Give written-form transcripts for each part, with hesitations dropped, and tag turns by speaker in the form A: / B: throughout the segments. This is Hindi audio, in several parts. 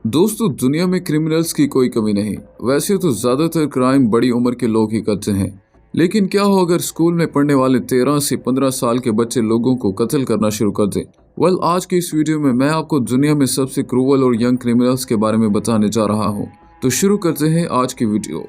A: दोस्तों, दुनिया में क्रिमिनल्स की कोई कमी नहीं। वैसे तो ज्यादातर क्राइम बड़ी उम्र के लोग ही करते हैं, लेकिन क्या हो अगर स्कूल में पढ़ने वाले 13 से 15 साल के बच्चे लोगों को कत्ल करना शुरू कर दें। आज की इस वीडियो में मैं आपको दुनिया में सबसे क्रूवल और यंग क्रिमिनल्स के बारे में बताने जा रहा हूँ। तो शुरू करते हैं आज की वीडियो।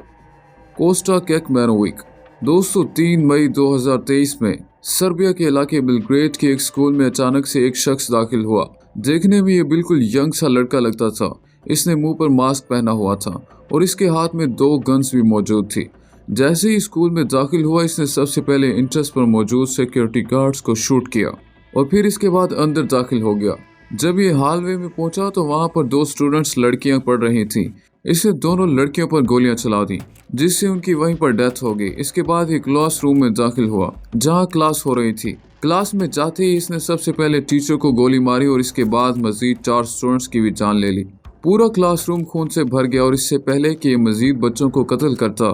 A: कोस्टा केकमैनोविक। दोस्तों, 3 मई 2023 में सर्बिया के इलाके बेलग्रेड के एक स्कूल में अचानक से एक शख्स दाखिल हुआ। देखने में ये बिल्कुल यंग सा लड़का लगता था। इसने मुंह पर मास्क पहना हुआ था और इसके हाथ में 2 गन्स भी मौजूद थी। जैसे ही स्कूल में दाखिल हुआ, इसने सबसे पहले इंट्रेंस पर मौजूद सिक्योरिटी गार्ड्स को शूट किया और फिर इसके बाद अंदर दाखिल हो गया। जब ये हॉलवे में पहुंचा तो वहां पर 2 स्टूडेंट्स लड़कियां पढ़ रही थी। इसने दोनों लड़कियों पर गोलियां चला दी, जिससे उनकी वहीं पर डेथ हो गई। इसके बाद एक क्लास रूम में दाखिल हुआ जहां क्लास हो रही थी। क्लास में जाते ही इसने सबसे पहले टीचर को गोली मारी और इसके बाद मजीद 4 स्टूडेंट्स की भी जान ले ली। पूरा क्लासरूम खून से भर गया और इससे पहले कि ये मजीद बच्चों को कत्ल करता,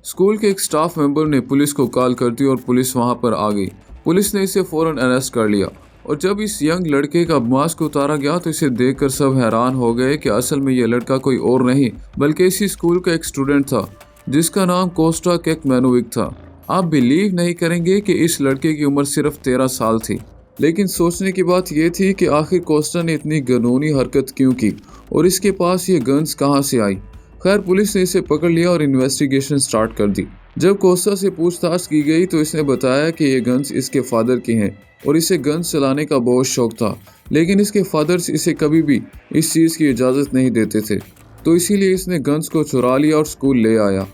A: स्कूल के एक स्टाफ मेंबर ने पुलिस को कॉल कर दी और पुलिस वहां पर आ गई। पुलिस ने इसे फौरन अरेस्ट कर लिया और जब इस यंग लड़के का मास्क उतारा गया तो इसे देखकर सब हैरान हो गए कि असल में यह लड़का कोई और नहीं बल्कि इसी स्कूल का एक स्टूडेंट था जिसका नाम कोस्टा केकमैनोविक था। आप बिलीव नहीं करेंगे कि इस लड़के की उम्र सिर्फ 13 साल थी, लेकिन सोचने की बात यह थी कि आखिर कोस्टा ने इतनी घिनौनी हरकत क्यों की और इसके पास ये गन्स कहां से आई। खैर, पुलिस ने इसे पकड़ लिया और इन्वेस्टिगेशन स्टार्ट कर दी। जब कोस्टा से पूछताछ की गई तो इसने बताया कि ये गन्स इसके फादर के हैं और इसे गन्स चलाने का बहुत शौक था, लेकिन इसके फादर्स इसे कभी भी इस चीज़ की इजाज़त नहीं देते थे, तो इसीलिए इसने गन्स को चुरा लिया और स्कूल ले आया।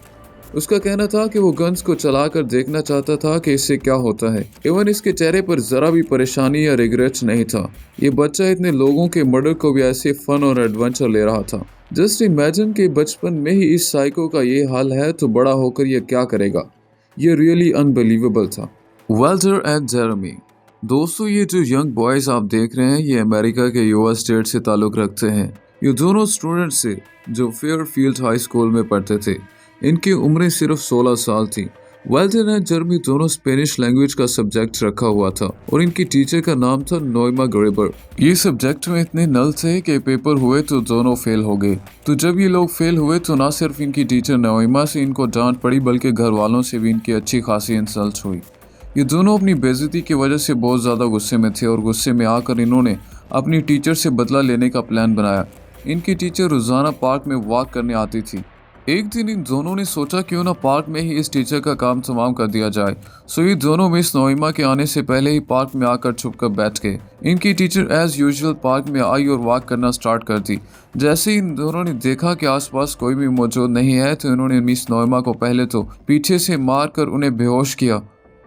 A: उसका कहना था कि वो गन्स को चलाकर देखना चाहता था कि इससे क्या होता है। इवन इसके चेहरे पर जरा भी परेशानी या रिग्रेट्स नहीं था। ये बच्चा इतने लोगों के मर्डर को भी ऐसे फन और एडवेंचर ले रहा था। जस्ट इमेजिन कि बचपन में ही इस साइको का ये हाल है तो बड़ा होकर ये क्या करेगा। ये रियली अनबिलीवेबल था। Walter and Jeremy. दोस्तों, ये जो यंग बॉयज आप देख रहे हैं ये अमेरिका के यूएस स्टेट से ताल्लुक़ रखते हैं। ये दोनों स्टूडेंट्स थे जो फेयरफील्ड हाई स्कूल में पढ़ते थे। इनकी उम्रें सिर्फ 16 साल थी। वाल्टर एंड जेरेमी दोनों स्पेनिश लैंग्वेज का सब्जेक्ट रखा हुआ था और इनकी टीचर का नाम था नोएमा ग्रेबर। ये सब्जेक्ट में इतने नल थे कि पेपर हुए तो दोनों फेल हो गए। तो जब ये लोग फेल हुए तो ना सिर्फ इनकी टीचर नोएमा से इनको डांट पड़ी बल्कि घर वालों से भी इनकी अच्छी खासी इंसल्ट हुई। ये दोनों अपनी बेइज्जती की वजह से बहुत ज़्यादा गुस्से में थे और गुस्से में आकर इन्होंने अपनी टीचर से बदला लेने का प्लान बनाया। इनकी टीचर रोज़ाना पार्क में वॉक करने आती थी। एक दिन इन दोनों ने सोचा क्यों ना पार्क में ही इस टीचर का काम तमाम कर दिया जाए। सो ये दोनों मिस नोएमा के आने से पहले ही पार्क में आकर छुपकर बैठ गए। इनकी टीचर एज यूजुअल पार्क में आई और वॉक करना स्टार्ट कर दी। जैसे ही इन दोनों ने देखा कि आसपास कोई भी मौजूद नहीं है तो इन्होंने मिस नोएमा को पहले तो पीछे से मारकर उन्हें बेहोश किया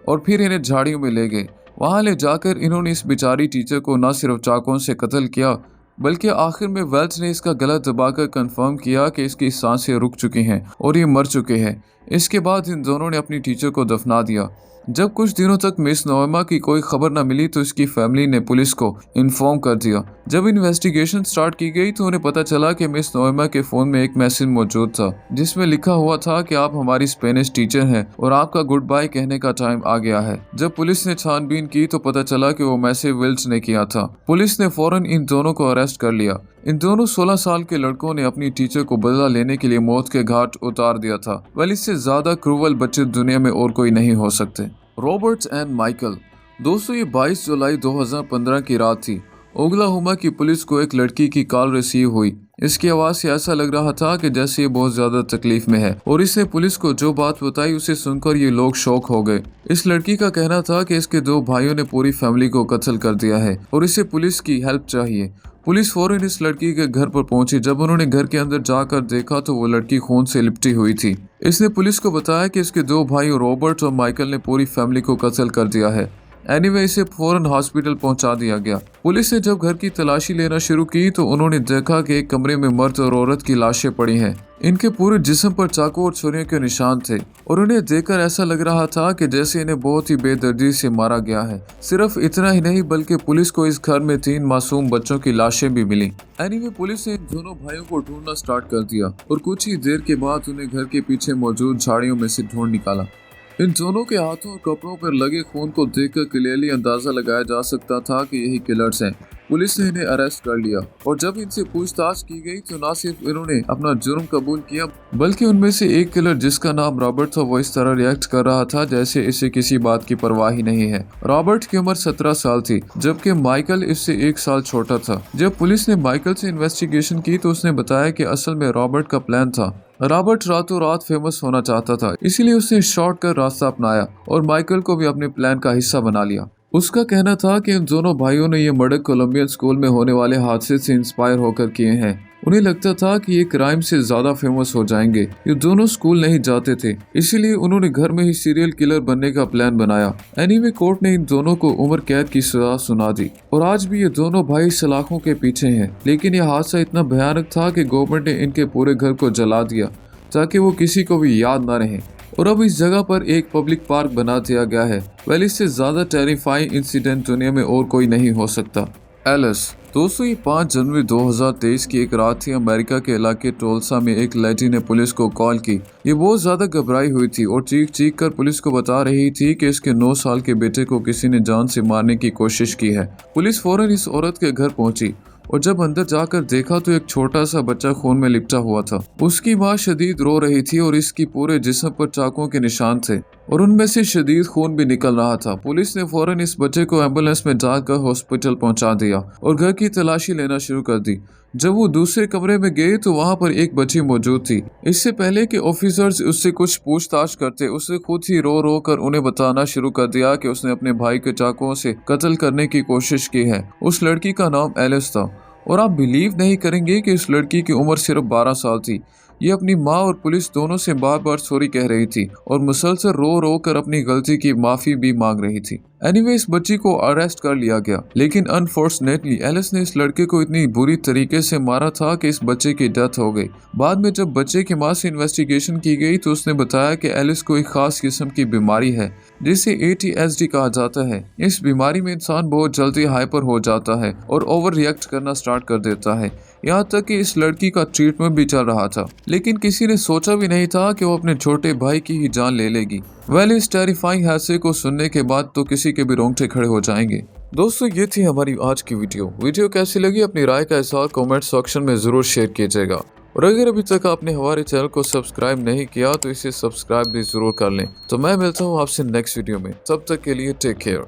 A: और फिर इन्हें झाड़ियों में ले गए। वहां ले जाकर इन्होंने इस बेचारी टीचर को न सिर्फ चाकुओं से कत्ल किया बल्कि आखिर में वेल्च ने इसका गला दबाकर कंफर्म किया कि इसकी सांसें रुक चुकी हैं और ये मर चुके हैं। इसके बाद इन दोनों ने अपनी टीचर को दफना दिया। जब कुछ दिनों तक मिस नोएमा की कोई खबर न मिली तो इसकी फैमिली ने पुलिस को इन्फॉर्म कर दिया। जब इन्वेस्टिगेशन स्टार्ट की गई तो उन्हें पता चला कि मिस नोएमा के फ़ोन में एक मैसेज मौजूद था जिसमें लिखा हुआ था कि आप हमारी स्पेनिश टीचर हैं और आपका गुड बाय कहने का टाइम आ गया है। जब पुलिस ने छानबीन की तो पता चला कि वो मैसेज विल्च ने किया था। पुलिस ने फौरन इन दोनों को अरेस्ट कर लिया। इन दोनों 16 साल के लड़कों ने अपनी टीचर को बदला लेने के लिए मौत के घाट उतार दिया था। इससे ज्यादा क्रूवल बच्चे दुनिया में और कोई नहीं हो सकते। Roberts and Michael. दोस्तों, ये 22 जुलाई 2015 की रात थी। ओक्लाहोमा की पुलिस को एक लड़की की कॉल रिसीव हुई। इसकी आवाज़ से ऐसा लग रहा था कि जैसे ये बहुत ज़्यादा तकलीफ में है और इसने पुलिस को जो बात बताई उसे सुनकर ये लोग शॉक हो गए। इस लड़की का कहना था कि इसके 2 भाइयों ने पूरी फैमिली को कत्ल कर दिया है और इसे पुलिस की हेल्प चाहिए। पुलिस फौरन इस लड़की के घर पर पहुंची। जब उन्होंने घर के अंदर जाकर देखा तो वो लड़की खून से लिपटी हुई थी। इसने पुलिस को बताया कि इसके 2 भाई रॉबर्ट और माइकल ने पूरी फैमिली को कत्ल कर दिया है। एनीवे, इसे फौरन हॉस्पिटल पहुंचा दिया गया। पुलिस ने जब घर की तलाशी लेना शुरू की तो उन्होंने देखा कि एक कमरे में मर्द और औरत की लाशें पड़ी हैं। इनके पूरे जिस्म पर चाकू और छुरियों के निशान थे और उन्हें देखकर ऐसा लग रहा था कि जैसे इन्हें बहुत ही बेदर्दी से मारा गया है। सिर्फ इतना ही नहीं बल्कि पुलिस को इस घर में 3 मासूम बच्चों की लाशें भी मिली। एनीवे, पुलिस ने इन दोनों भाइयों को ढूंढना स्टार्ट कर दिया और कुछ ही देर के बाद उन्हें घर के पीछे मौजूद झाड़ियों में से ढूंढ निकाला। इन दोनों के हाथों और कपड़ों पर लगे खून को देखकर क्लियरली अंदाजा लगाया जा सकता था कि यही किलर्स हैं। पुलिस ने इन्हें अरेस्ट कर लिया और जब इनसे पूछताछ की गई तो न सिर्फ इन्होंने अपना जुर्म कबूल किया बल्कि उनमें से एक किलर जिसका नाम रॉबर्ट था वो इस तरह रिएक्ट कर रहा था जैसे इसे किसी बात की परवाह ही नहीं है। रॉबर्ट की उम्र 17 साल थी जबकि माइकल इससे 1 साल छोटा था। जब पुलिस ने माइकल से इन्वेस्टिगेशन की तो उसने बताया कि असल में रॉबर्ट का प्लान था। रॉबर्ट रातों रात फेमस होना चाहता था, इसीलिए उसने शॉर्टकट रास्ता अपनाया और माइकल को भी अपने प्लान का हिस्सा बना लिया। उसका कहना था कि इन दोनों भाइयों ने ये मर्डर कोलंबियन स्कूल में होने वाले हादसे से इंस्पायर होकर किए हैं। उन्हें लगता था कि ये क्राइम से ज्यादा फेमस हो जाएंगे। ये दोनों स्कूल नहीं जाते थे, इसीलिए उन्होंने घर में ही सीरियल किलर बनने का प्लान बनाया। एनीवे कोर्ट ने इन दोनों को उम्र कैद की सजा सुना दी और आज भी ये दोनों भाई सलाखों के पीछे हैं। लेकिन यह हादसा इतना भयानक था कि गवर्नमेंट ने इनके पूरे घर को जला दिया ताकि वो किसी को भी याद न रहे और अब इस जगह पर एक पब्लिक पार्क बना दिया गया है। वेल, इससे ज्यादा टेरिफाइंग इंसिडेंट दुनिया में और कोई नहीं हो सकता। एलिस दोस्तों, ये 5 जनवरी 2023 की एक रात थी। अमेरिका के इलाके टोल्सा में एक लेडी ने पुलिस को कॉल की। ये बहुत ज्यादा घबराई हुई थी और चीख चीख कर पुलिस को बता रही थी कि इसके 9 साल के बेटे को किसी ने जान से मारने की कोशिश की है। पुलिस फौरन इस औरत के घर पहुंची और जब अंदर जाकर देखा तो एक छोटा सा बच्चा खून में लिपटा हुआ था। उसकी माँ शदीद रो रही थी और इसकी पूरे जिस्म पर चाकुओं के निशान थे और उनमें से शदीद खून भी निकल रहा था। पुलिस ने फौरन इस बच्चे को एम्बुलेंस में डालकर हॉस्पिटल पहुंचा दिया और घर की तलाशी लेना शुरू कर दी। जब वो दूसरे कमरे में गए तो वहां पर एक बच्ची मौजूद थी। इससे पहले कि ऑफिसर्स उससे कुछ पूछताछ करते, उसने खुद ही रो रो कर उन्हें बताना शुरू कर दिया कि उसने अपने भाई के चाकुओं से कत्ल करने की कोशिश की है। उस लड़की का नाम एलिस था और आप बिलीव नहीं करेंगे कि इस लड़की की उम्र सिर्फ 12 साल थी। ये अपनी माँ और पुलिस दोनों से बार बार सॉरी कह रही थी और मुसलसल रो रो कर अपनी गलती की माफी भी मांग रही थी। एनीवे, इस बच्ची को अरेस्ट कर लिया गया, लेकिन अनफॉर्चुनेटली एलिस ने इस लड़के को इतनी बुरी तरीके से मारा था कि इस बच्चे की डेथ हो गई। बाद में जब बच्चे की माँ से इन्वेस्टिगेशन की गई तो उसने बताया कि एलिस को एक खास किस्म की बीमारी है जिसे ADHD कहा जाता है। इस बीमारी में इंसान बहुत जल्दी हाइपर हो जाता है और ओवर रिएक्ट करना स्टार्ट कर देता है। यहाँ तक कि इस लड़की का ट्रीटमेंट भी चल रहा था, लेकिन किसी ने सोचा भी नहीं था कि वो अपने छोटे भाई की ही जान ले लेगी। वेल, इस टेरिफाइंग हादसे को सुनने के बाद तो किसी के भी रोंगटे खड़े हो जाएंगे। दोस्तों, ये थी हमारी आज की वीडियो कैसी लगी अपनी राय का इज़हार कमेंट सेक्शन में जरूर शेयर कीजिएगा और अगर अभी तक आपने हमारे चैनल को सब्सक्राइब नहीं किया तो इसे सब्सक्राइब भी जरूर कर लें। तो मैं मिलता हूँ आपसे नेक्स्ट वीडियो में, तब तक के लिए टेक केयर।